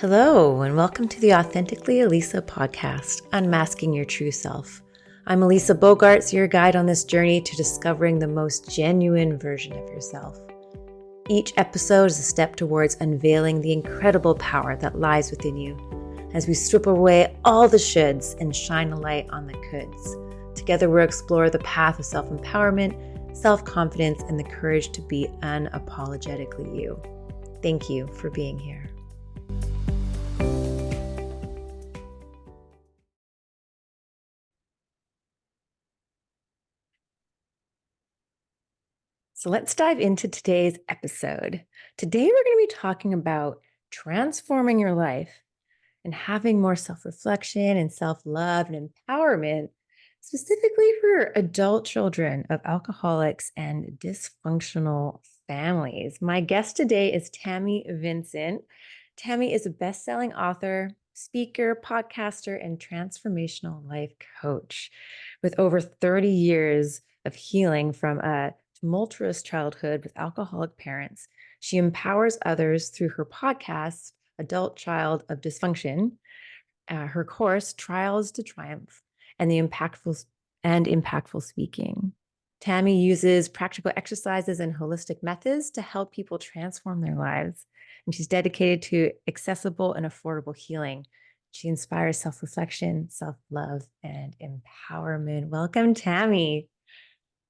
Hello, and welcome to the Authentically Elisa podcast, Unmasking Your True Self. I'm Elisa Bogarts, your guide on this journey to discovering the most genuine version of yourself. Each episode is a step towards unveiling the incredible power that lies within you as we strip away all the shoulds and shine a light on the coulds. Together, we'll explore the path of self-empowerment, self-confidence, and the courage to be unapologetically you. Thank you for being here. So let's dive into today's episode. Today, we're going to be talking about transforming your life and having more self-reflection and self-love and empowerment, specifically for adult children of alcoholics and dysfunctional families. My guest today is Tammy Vincent. Tammy is a best-selling author, speaker, podcaster, and transformational life coach with over 30 years of healing from a tumultuous childhood with alcoholic parents. She empowers others through her podcast, Adult Child of Dysfunction, her course, Trials to Triumph, and the impactful speaking. Tammy uses practical exercises and holistic methods to help people transform their lives. And she's dedicated to accessible and affordable healing. She inspires self-reflection, self-love, and empowerment. Welcome, Tammy.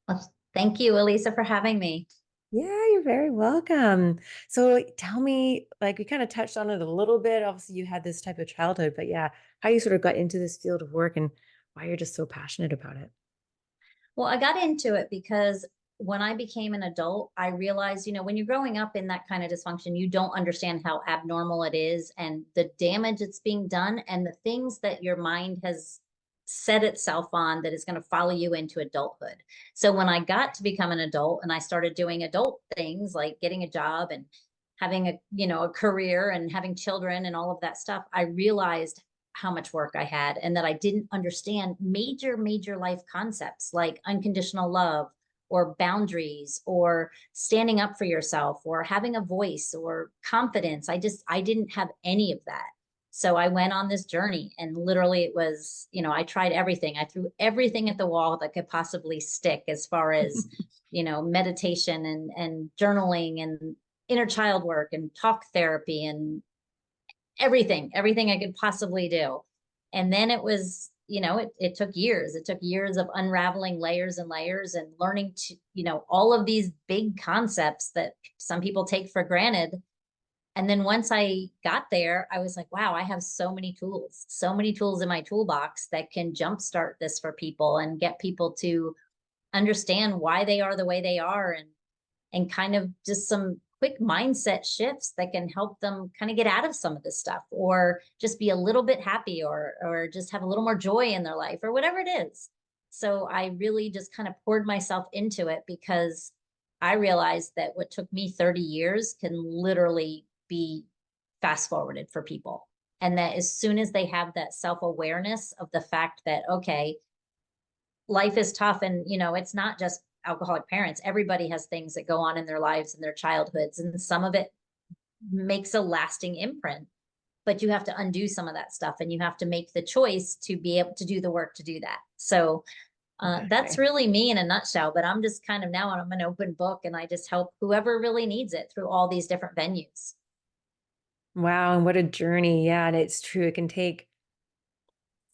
Well, thank you, Elisa, for having me. Yeah, you're very welcome. So tell me, like we kind of touched on it a little bit. Obviously, you had this type of childhood, but yeah, how you sort of got into this field of work and why you're just so passionate about it. Well, I got into it because when I became an adult, I realized, when you're growing up in that kind of dysfunction, you don't understand how abnormal it is and the damage that's being done and the things that your mind has set itself on that is going to follow you into adulthood. So when I got to become an adult and I started doing adult things like getting a job and having a career and having children and all of that stuff, I realized how much work I had and that I didn't understand major life concepts like unconditional love or boundaries or standing up for yourself or having a voice or confidence. I didn't have any of that. So I went on this journey and literally it was, I tried everything. I threw everything at the wall that could possibly stick as far as, meditation and journaling and inner child work and talk therapy and everything I could possibly do. And then it was, it took years. It took years of unraveling layers and layers and learning to, all of these big concepts that some people take for granted. And then once I got there, I was like, wow, I have so many tools in my toolbox that can jumpstart this for people and get people to understand why they are the way they are and kind of just some quick mindset shifts that can help them kind of get out of some of this stuff or just be a little bit happy or just have a little more joy in their life or whatever it is. So I really just kind of poured myself into it because I realized that what took me 30 years can literally be fast forwarded for people. And that as soon as they have that self-awareness of the fact that, okay, life is tough and it's not just alcoholic parents. Everybody has things that go on in their lives and their childhoods, and some of it makes a lasting imprint, but you have to undo some of that stuff and you have to make the choice to be able to do the work to do that. So that's really me in a nutshell, but I'm just kind of now I'm an open book and I just help whoever really needs it through all these different venues. Wow, and what a journey. Yeah, and it's true. It can take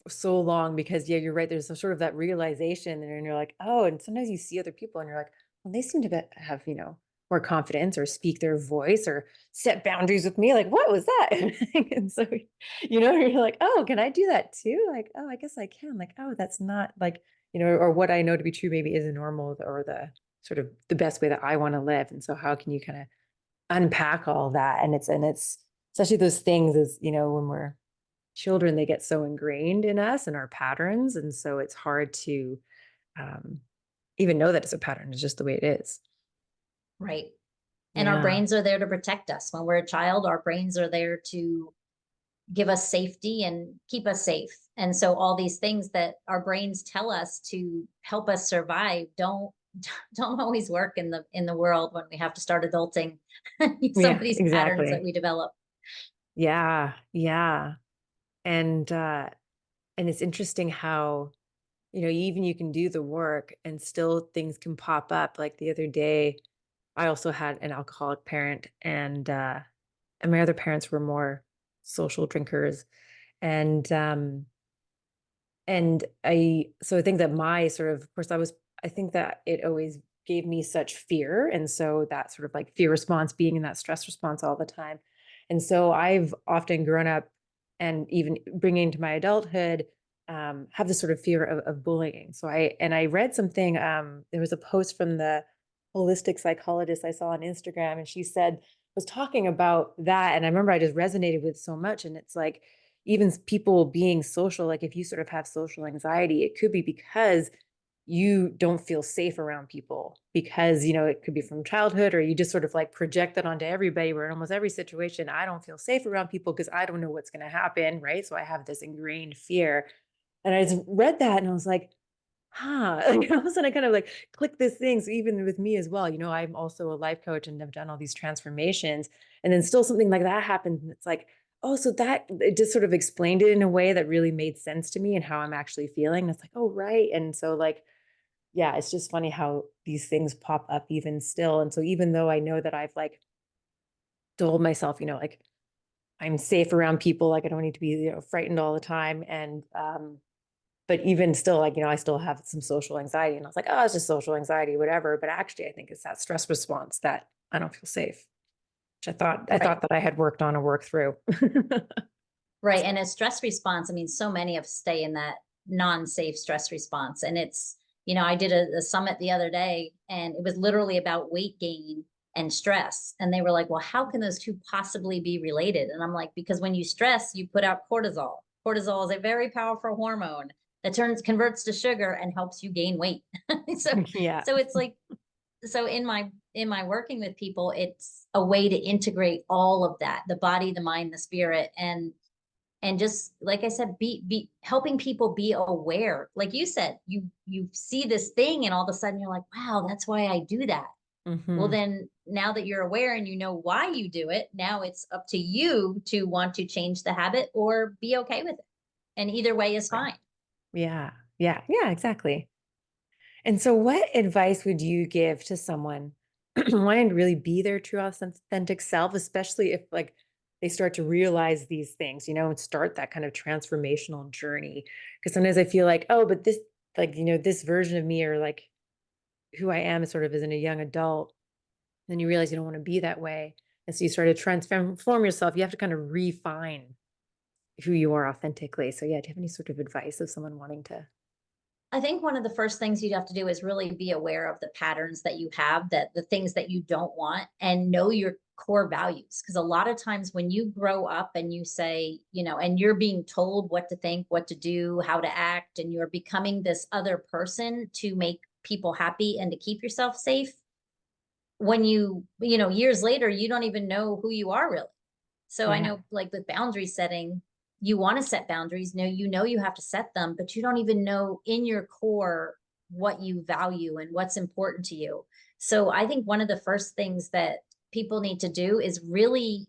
so long because yeah, you're right. There's a sort of that realization and you're like, oh, and sometimes you see other people and you're like, well, they seem to have, more confidence or speak their voice or set boundaries with me. Like, what was that? And so, you're like, oh, can I do that too? Like, oh, I guess I can. Like, oh, that's not like, or what I know to be true maybe isn't normal or the sort of the best way that I want to live. And so how can you kind of unpack all that? And it's especially those things as, when we're children, they get so ingrained in us and our patterns. And so it's hard to um, even know that it's a pattern. It's just the way it is. Right. And our Yeah. brains are there to protect us. When we're a child, our brains are there to give us safety and keep us safe. And so all these things that our brains tell us to help us survive don't always work in the world when we have to start adulting some Yeah, of these patterns that exactly. we develop. Yeah. Yeah. And and it's interesting how, even you can do the work and still things can pop up. Like the other day, I also had an alcoholic parent, and my other parents were more social drinkers. And I think that my sort of course, I think that it always gave me such fear. And so that sort of like fear response, being in that stress response all the time. And so I've often grown up, and even bringing into my adulthood, have this sort of fear of bullying. I read something, there was a post from the holistic psychologist I saw on Instagram, and she was talking about that. And I remember I just resonated with so much. And it's like, even people being social, like if you sort of have social anxiety, it could be because you don't feel safe around people, because, it could be from childhood, or you just sort of like project that onto everybody, where in almost every situation, I don't feel safe around people because I don't know what's going to happen. Right. So I have this ingrained fear. And I just read that and I was like, huh. Like, all of a sudden I kind of like click this thing. So even with me as well, I'm also a life coach and have done all these transformations. And then still something like that happens. And it's like, oh, so that it just sort of explained it in a way that really made sense to me and how I'm actually feeling. And it's like, oh, right. And so like, yeah, it's just funny how these things pop up even still. And so even though I know that I've like told myself, like I'm safe around people, like I don't need to be, frightened all the time. And but even still, like, I still have some social anxiety, and I was like, oh, it's just social anxiety, whatever. But actually, I think it's that stress response that I don't feel safe, which I Right. thought that I had worked on or worked through. Right. And a stress response, I mean, so many of us stay in that non-safe stress response. And I did a summit the other day and it was literally about weight gain and stress. And they were like, well, how can those two possibly be related? And I'm like, because when you stress, you put out cortisol. Cortisol is a very powerful hormone that converts to sugar and helps you gain weight. so Yeah. so it's like, so in my working with people, it's a way to integrate all of that, the body, the mind, the spirit, and just like I said, be helping people be aware. Like you said, you see this thing and all of a sudden you're like, wow, that's why I do that. Well, Hmm. then now that you're aware and you know why you do it, now it's up to you to want to change the habit or be okay with it. And either way is Right. fine. Yeah. Yeah. Yeah. Exactly. And so, what advice would you give to someone wanting to really be their true authentic self, especially if like they start to realize these things, and start that kind of transformational journey? Because sometimes I feel like, oh, but this, like, this version of me, or like who I am sort of as in a young adult, then you realize you don't want to be that way. And so you start to transform yourself. You have to kind of refine who you are authentically. So, yeah, do you have any sort of advice of someone wanting to? I think one of the first things you'd have to do is really be aware of the patterns that you have, that the things that you don't want, and know your core values. Because a lot of times when you grow up and you say, and you're being told what to think, what to do, how to act, and you're becoming this other person to make people happy and to keep yourself safe, when years later, you don't even know who you are really. So I Yeah. know, like with boundary setting, you want to set boundaries. No, you have to set them, but you don't even know in your core what you value and what's important to you. So I think one of the first things that people need to do is really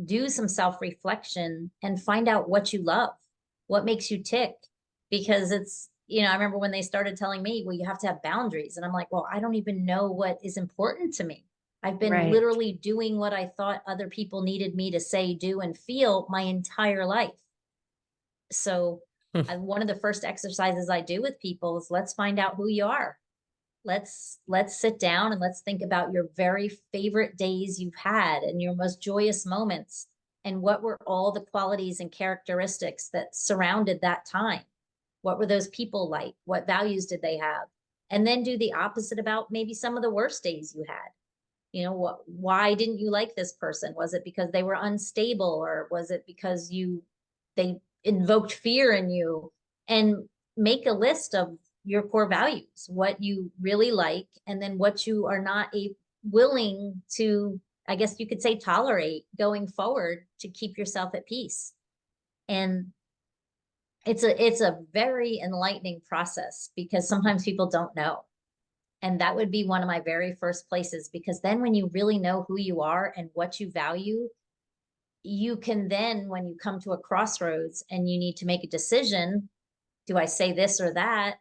do some self reflection and find out what you love, what makes you tick. Because I remember when they started telling me, well, you have to have boundaries. And I'm like, well, I don't even know what is important to me. I've been Right. literally doing what I thought other people needed me to say, do, and feel my entire life. So, one of the first exercises I do with people is let's find out who you are. Let's sit down and let's think about your very favorite days you've had and your most joyous moments, and what were all the qualities and characteristics that surrounded that time. What were those people like? What values did they have? And then do the opposite about maybe some of the worst days you had. Why didn't you like this person? Was it because they were unstable, or was it because they invoked fear in you? And make a list of your core values, what you really like, and then what you are not willing to, I guess you could say, tolerate going forward to keep yourself at peace. And it's a very enlightening process because sometimes people don't know. And that would be one of my very first places, because then when you really know who you are and what you value, you can then, when you come to a crossroads and you need to make a decision, do I say this or that?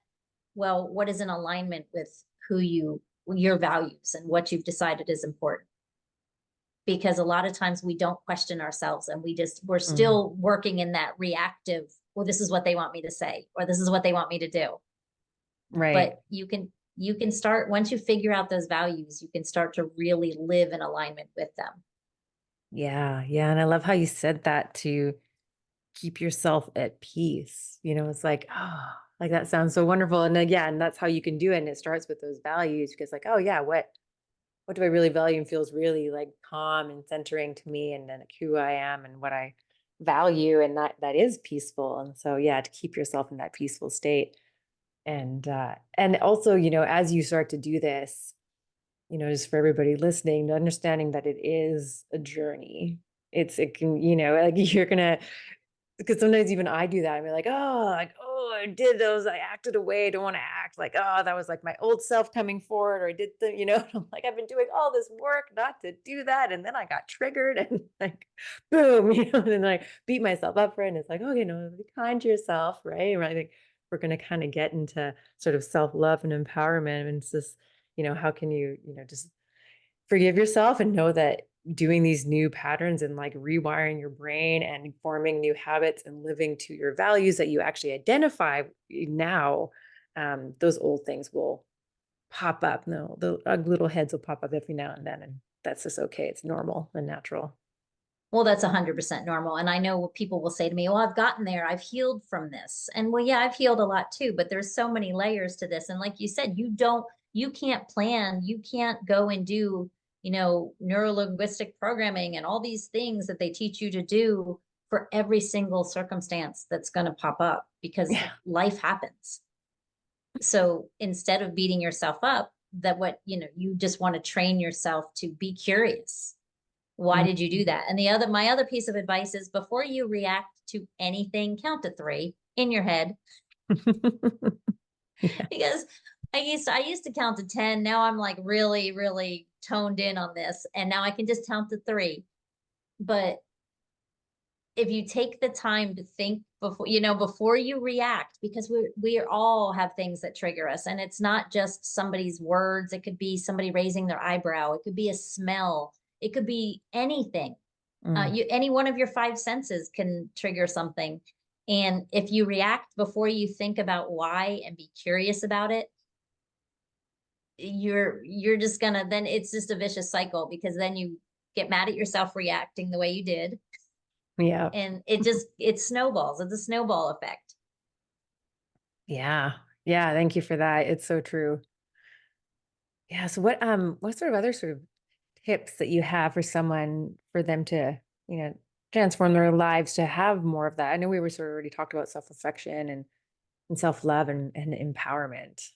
Well, what is in alignment with your values and what you've decided is important? Because a lot of times we don't question ourselves, and we're Mm, still working in that reactive, well, this is what they want me to say, or this is what they want me to do. right. But you can start, once you figure out those values, you can start to really live in alignment with them. Yeah. Yeah. And I love how you said that, to keep yourself at peace. It's like, oh, like that sounds so wonderful. And again, that's how you can do it. And it starts with those values, because like, oh yeah, what do I really value and feels really like calm and centering to me, and then like who I am and what I value, and that is peaceful. And so yeah, to keep yourself in that peaceful state. And also, as you start to do this, just for everybody listening, understanding that it is a journey. It can, like you're gonna, because sometimes even I do that. I'm like, oh, I did those. I acted away. I don't want to act like, oh, that was like my old self coming forward, or I did I'm like, I've been doing all this work not to do that. And then I got triggered and like, boom, and then I beat myself up for it. And it's like, oh, be kind to yourself, right? And I think we're going to kind of get into sort of self-love and empowerment. And it's just, how can you, just forgive yourself and know that doing these new patterns and like rewiring your brain and forming new habits and living to your values that you actually identify now, those old things will pop up. No, the ugly little heads will pop up every now and then. And that's just okay. It's normal and natural. Well, that's 100% normal. And I know what people will say to me, well, I've gotten there, I've healed from this. And well, yeah, I've healed a lot too, but there's so many layers to this. And like you said, you can't plan, you can't go and do, neuro-linguistic programming and all these things that they teach you to do for every single circumstance that's going to pop up, because Yeah. life happens. So instead of beating yourself up, you just want to train yourself to be curious. Why did you do Mhm. that? And my other piece of advice is, before you react to anything, count to 3 in your head. Yeah. Because I used to count to 10. Now I'm like really, really toned in on this. And now I can just count to 3. But if you take the time to think before you react, because we all have things that trigger us, and it's not just somebody's words. It could be somebody raising their eyebrow. It could be a smell. It could be anything. Mm. Any one of your 5 senses can trigger something. And if you react before you think about why and be curious about it, you're just gonna, then it's just a vicious cycle, because then you get mad at yourself reacting the way you did, Yeah. and it snowballs. It's a snowball effect. Yeah. Yeah. Thank you for that. It's so true. Yeah. So what sort of other sort of tips that you have for someone, for them to, you know, transform their lives to have more of that? I know we were sort of already talked about self-reflection and self-love and empowerment.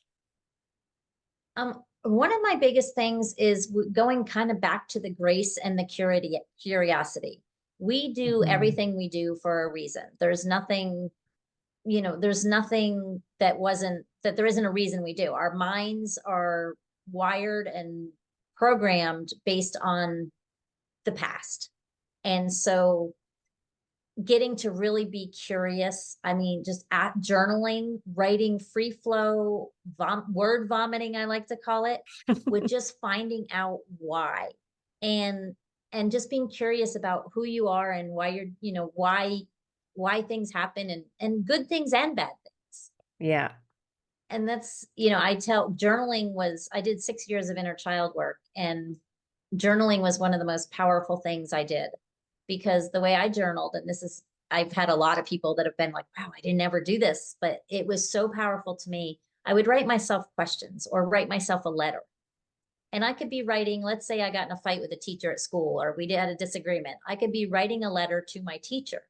One of my biggest things is going kind of back to the grace and the curiosity. We do Mhm. everything we do for a reason. There's nothing that there isn't a reason we do. Our minds are wired and programmed based on the past. And so getting to really be curious, I mean, just at journaling, writing, free flow, word vomiting, I like to call it, with just finding out why. And just being curious about who you are, and why why things happen, and good things and bad things. Yeah. And that's, I did 6 years of inner child work, and journaling was one of the most powerful things I did, because the way I journaled, and I've had a lot of people that have been like, wow, I didn't ever do this, but it was so powerful to me. I would write myself questions or write myself a letter. And I could be writing, let's say I got in a fight with a teacher at school, or we had a disagreement. I could be writing a letter to my teacher.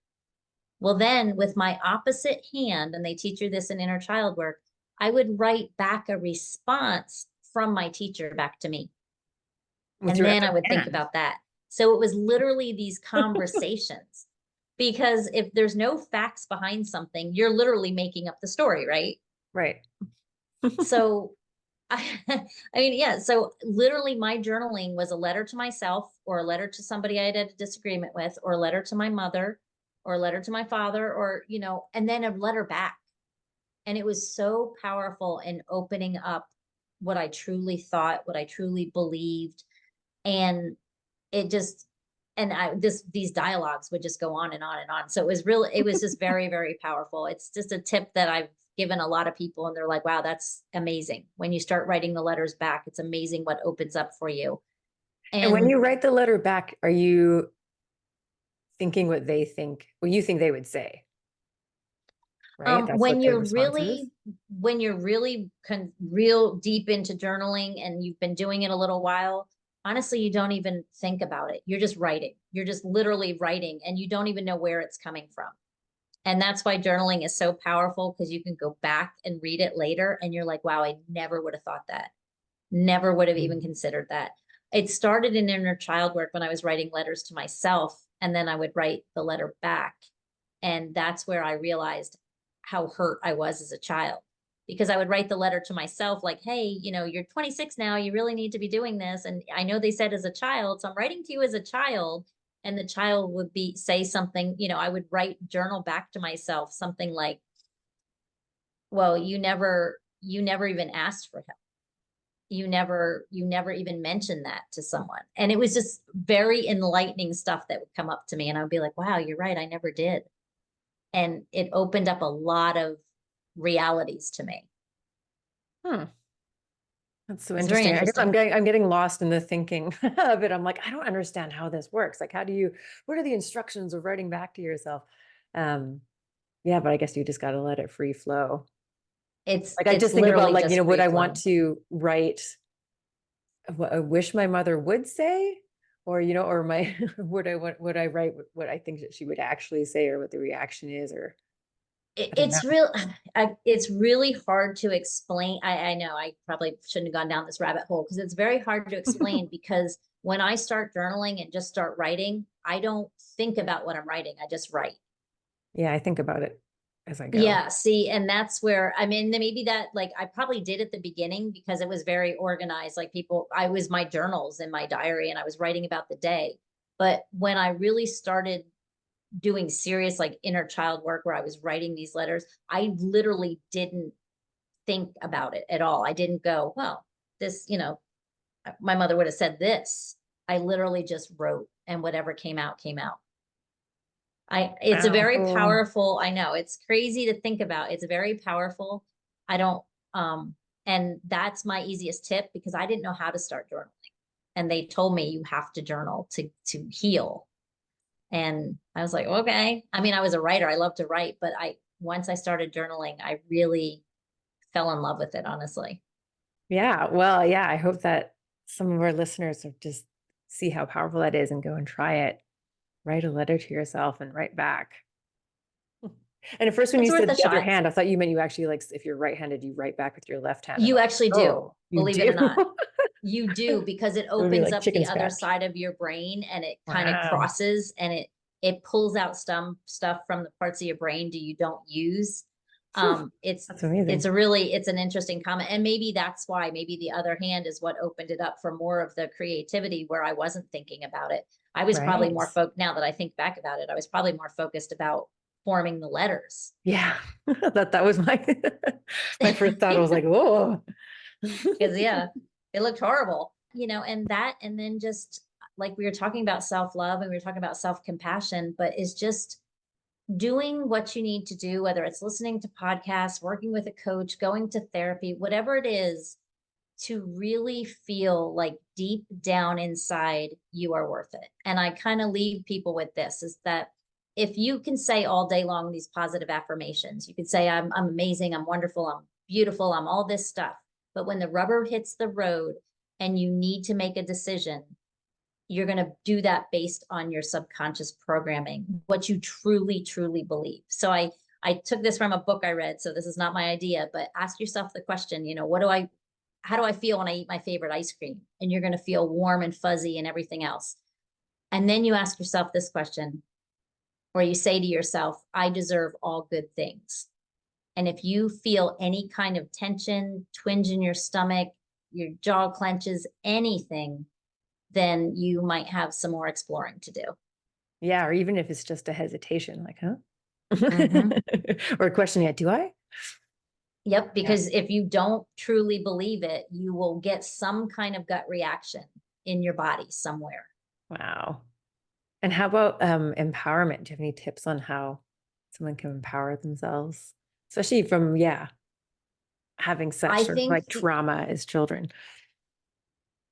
Well, then with my opposite hand, and they teach you this in inner child work, I would write back a response from my teacher back to me. With And your then other I would think hand. about that. So it was literally these conversations, because if there's no facts behind something, you're literally making up the story, right? Right. So I mean, yeah. So literally my journaling was a letter to myself or a letter to somebody I had a disagreement with, or a letter to my mother or a letter to my father, or, and then a letter back. And it was so powerful in opening up what I truly thought, what I truly believed. And it just, and these dialogues would just go on and on and on. So it was just very, very powerful. It's just a tip that I've given a lot of people, and they're like, wow, that's amazing. When you start writing the letters back, it's amazing what opens up for you. And when And you write the letter back, are you thinking what they think, what you think they would say, right? That's what their response is. when you're really real deep into journaling and you've been doing it a little while, honestly, you don't even think about it. You're just writing. You're just literally writing, and you don't even know where it's coming from. And that's why journaling is so powerful, because you can go back and read it later and you're like, wow, I never would have thought that. Never would have even Mm. considered that. It started in inner child work when I was writing letters to myself, and then I would write the letter back. And that's where I realized how hurt I was as a child, because I would write the letter to myself like, hey, you're 26 now, you really need to be doing this. And I know they said as a child, so I'm writing to you as a child. And the child would say something, I would journal back to myself something like, well, you never even asked for help. You never even mentioned that to someone. And it was just very enlightening stuff that would come up to me. And I'd be like, wow, you're right, I never did. And it opened up a lot of realities to me. Hmm. That's so It's very interesting. I guess interesting. I'm getting lost in the thinking of it. I'm like, I don't understand how this works. Like, what are the instructions of writing back to yourself? Um, yeah, but I guess you just got to let it free flow. It's Like, I it's just think about, literally like, just would free I want flow. to write what I wish my mother would say? Or, or would I write what I think that she would actually say, or what the reaction is, or I don't know. It's really hard to explain. I know I probably shouldn't have gone down this rabbit hole, because it's very hard to explain, because when I start journaling and just start writing, I don't think about what I'm writing. I just write. Yeah, I think about it as I go. Yeah, see, and that's where, I mean, maybe that, like, I probably did at the beginning because it was very organized. Like, I was my journals in my diary and I was writing about the day. But when I really started doing serious, like, inner child work, where I was writing these letters, I literally didn't think about it at all. I didn't go, well, this, my mother would have said this. I literally just wrote, and whatever came out, came out. It's a Wow, very cool. powerful, I know it's crazy to think about. It's very powerful. I don't, and that's my easiest tip, because I didn't know how to start journaling. And they told me you have to journal to heal. And I was like, okay. I mean, I was a writer. I love to write, but once I started journaling, I really fell in love with it, honestly. Yeah, well, yeah, I hope that some of our listeners will just see how powerful that is and go and try it. Write a letter to yourself and write back. And at first, when you It's worth said a the other shot. hand, I thought you meant you actually, like, if you're right-handed, you write back with your left hand. And You I'm actually like, do, oh, you believe it or do? not. You do, because it It would be opens like up chicken the other scratch. side of your brain, and it kind of Wow. crosses, and it pulls out some stuff from the parts of your brain that you don't use. Phew, It's that's amazing. it's an interesting comment. And maybe that's why, maybe the other hand is what opened it up for more of the creativity, where I wasn't thinking about it. I was probably Right. more now that I think back about it, I was probably more focused about forming the letters. Yeah. That was my my first thought. I was like, oh. Because yeah, it looked horrible, and then just like we were talking about self-love, and we were talking about self-compassion, but it's just doing what you need to do, whether it's listening to podcasts, working with a coach, going to therapy, whatever it is, to really feel like deep down inside you are worth it. And I kind of leave people with this, is that if you can say all day long these positive affirmations, you could say, I'm amazing, I'm wonderful, I'm beautiful, I'm all this stuff. But when the rubber hits the road and you need to make a decision, you're going to do that based on your subconscious programming, what you truly, truly believe. So I took this from a book I read. So this is not my idea, but ask yourself the question, how do I feel when I eat my favorite ice cream? And you're going to feel warm and fuzzy and everything else. And then you ask yourself this question, or you say to yourself, I deserve all good things. And if you feel any kind of tension, twinge in your stomach, your jaw clenches, anything, then you might have some more exploring to do. Yeah, or even if it's just a hesitation, like, huh? Mhm. Or questioning it, do I? Yep, Yeah. because if you don't truly believe it, you will get some kind of gut reaction in your body somewhere. Wow. And how about empowerment? Do you have any tips on how someone can empower themselves? Especially from, yeah, having such I sort of think like the trauma as children.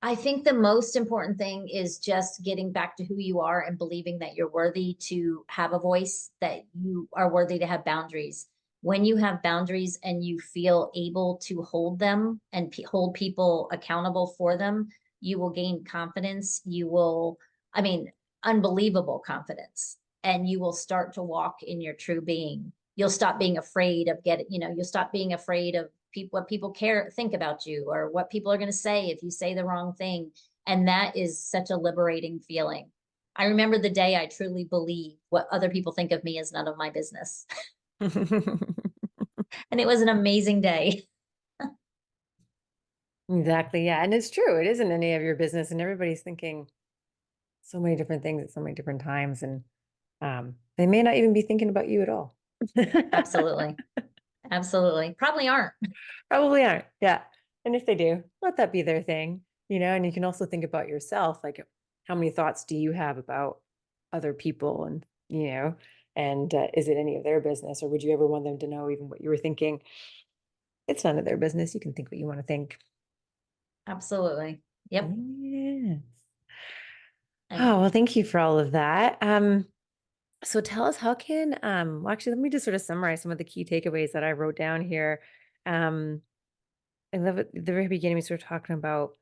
I think the most important thing is just getting back to who you are and believing that you're worthy to have a voice, that you are worthy to have boundaries. When you have boundaries and you feel able to hold them and hold people accountable for them, you will gain confidence. You will, I mean, unbelievable confidence, and you will start to walk in your true being. You'll stop being afraid of you'll stop being afraid of people, what people think about you, or what people are going to say if you say the wrong thing. And that is such a liberating feeling. I remember the day I truly believe what other people think of me is none of my business. And it was an amazing day. Exactly. Yeah. And it's true. It isn't any of your business. And everybody's thinking so many different things at so many different times. And they may not even be thinking about you at all. Absolutely. Absolutely. Probably aren't. Probably aren't. Yeah. And if they do, let that be their thing, and you can also think about yourself, like how many thoughts do you have about other people and is it any of their business or would you ever want them to know even what you were thinking? It's none of their business. You can think what you want to think. Absolutely. Yep. Yes. And Oh, well, thank you for all of that. So tell us how can well, actually let me just sort of summarize some of the key takeaways that I wrote down here. Um, I love at the very beginning we started talking about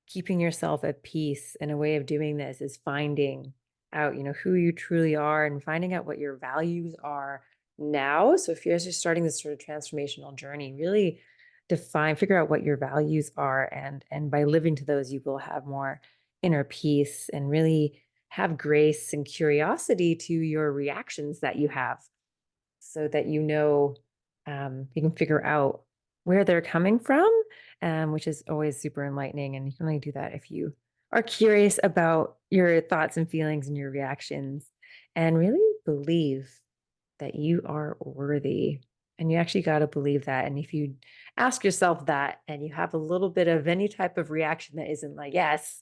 keeping yourself at peace, and a way of doing this is finding out, who you truly are and finding out what your values are now. So if you're just starting this sort of transformational journey, really figure out what your values are, and by living to those, you will have more inner peace and really have grace and curiosity to your reactions that you have, so that you can figure out where they're coming from, which is always super enlightening. And you can only do that if you are curious about your thoughts and feelings and your reactions, and really believe that you are worthy. And you actually got to believe that. And if you ask yourself that and you have a little bit of any type of reaction that isn't like yes,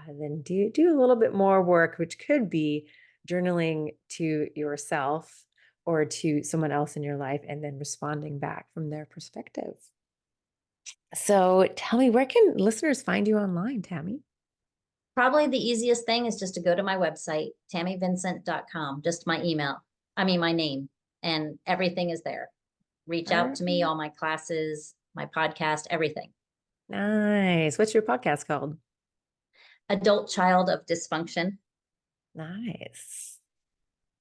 then do a little bit more work, which could be journaling to yourself or to someone else in your life, and then responding back from their perspective. So tell me, where can listeners find you online, Tammy? probably the easiest thing is just to go to my website, tammyvincent.com, just my email. I mean, my name, and everything is there. Reach All out to me, right. all my classes, my podcast, everything. Nice. What's your podcast called? Adult Child of Dysfunction. Nice.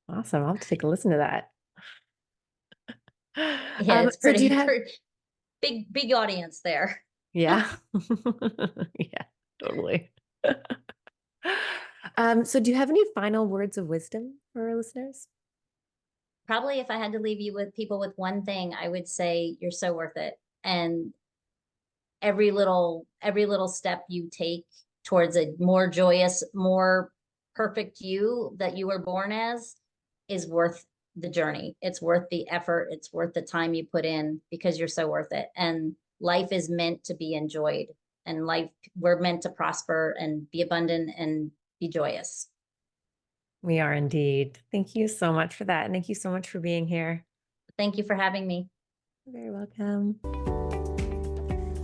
Awesome. I'll have to take a listen to that. Yeah, it's So do you pretty, have, pretty big audience there. yeah. Yeah, totally. So do you have any final words of wisdom for our listeners? Probably if I had to leave you with people with one thing, I would say you're so worth it. And every little step you take towards a more joyous, more perfect you that you were born as is worth the journey. It's worth the effort. It's worth the time you put in, because you're so worth it. And life is meant to be enjoyed. And we're meant to prosper and be abundant and be joyous. We are indeed. Thank you so much for that. And thank you so much for being here. Thank you for having me. You're very welcome.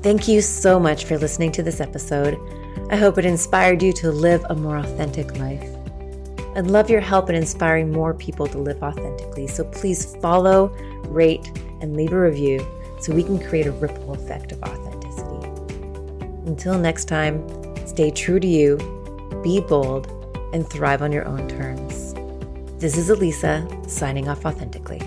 Thank you so much for listening to this episode. I hope it inspired you to live a more authentic life. I'd love your help in inspiring more people to live authentically. So please follow, rate, and leave a review so we can create a ripple effect of authenticity. Until next time, stay true to you, be bold, and thrive on your own terms. This is Elisa, signing off authentically.